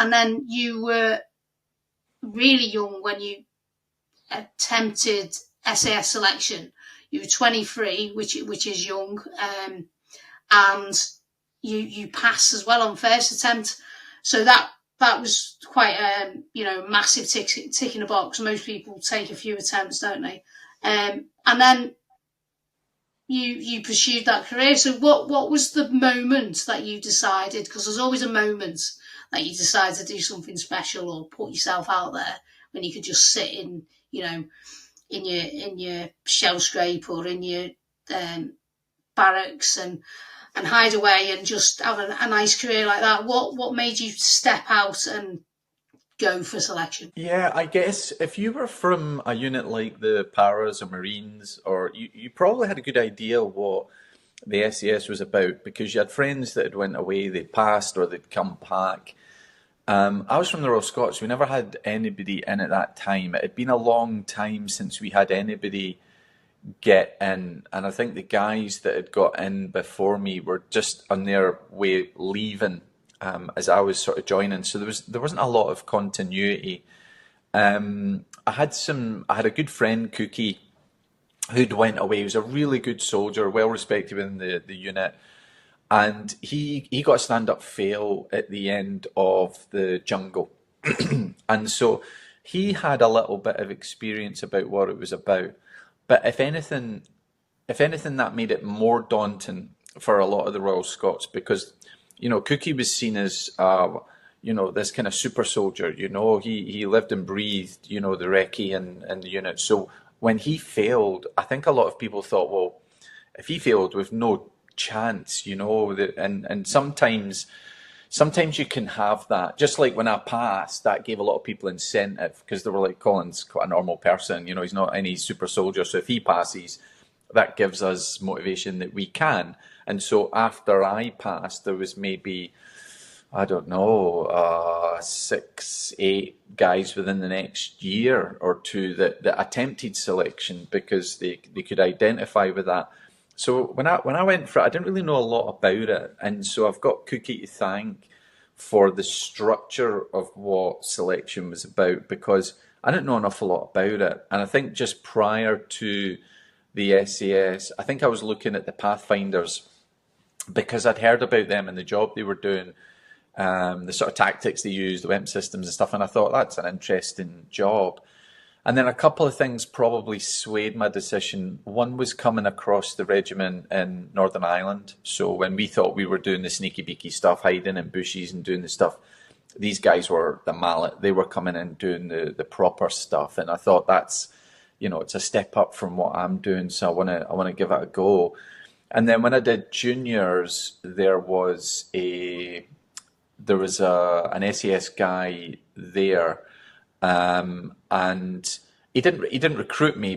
and then you were really young when you attempted SAS selection. You were 23, which is young, and you passed as well on first attempt. So that was quite massive tick in a box. Most people take a few attempts, don't they? And then you pursued that career. So what was the moment that you decided? Because there's always a moment that you decide to do something special or put yourself out there, when you could just sit in, in your shell scrape or in your barracks and hide away and just have a nice career like that. What made you step out and go for selection? Yeah, I guess if you were from a unit like the Paras or Marines, or you probably had a good idea what the SAS was about because you had friends that had went away, they'd passed or they'd come back. I was from the Royal Scots. We never had anybody in at that time. It had been a long time since we had anybody get in, and I think the guys that had got in before me were just on their way leaving as I was sort of joining. So there wasn't a lot of continuity. I had a good friend, Cookie, who'd went away. He was a really good soldier, well respected within the unit. And he got a stand-up fail at the end of the jungle. And so he had a little bit of experience about what it was about. But if anything, that made it more daunting for a lot of the Royal Scots because, Cookie was seen as, this kind of super soldier. He lived and breathed, the recce and the unit. So when he failed, I think a lot of people thought, well, if he failed with no chance, and sometimes you can have that. Just like when I passed, that gave a lot of people incentive because they were like, Colin's quite a normal person, he's not any super soldier. So if he passes, that gives us motivation that we can. And so after I passed, there was maybe, I don't know, 6, 8 guys within the next year or two that attempted selection because they could identify with that. So when I went for it, I didn't really know a lot about it, and so I've got Cookie to thank for the structure of what selection was about because I didn't know an awful lot about it. And I think just prior to the SAS, I think I was looking at the Pathfinders because I'd heard about them and the job they were doing, the sort of tactics they used, the weapon systems and stuff, and I thought that's an interesting job. And then a couple of things probably swayed my decision. One was coming across the regiment in Northern Ireland. So when we thought we were doing the sneaky beaky stuff, hiding in bushes and doing the stuff, these guys were the mallet. They were coming in doing the proper stuff. And I thought that's, it's a step up from what I'm doing. So I want to give it a go. And then when I did juniors, there was an SAS guy there. And he didn't recruit me,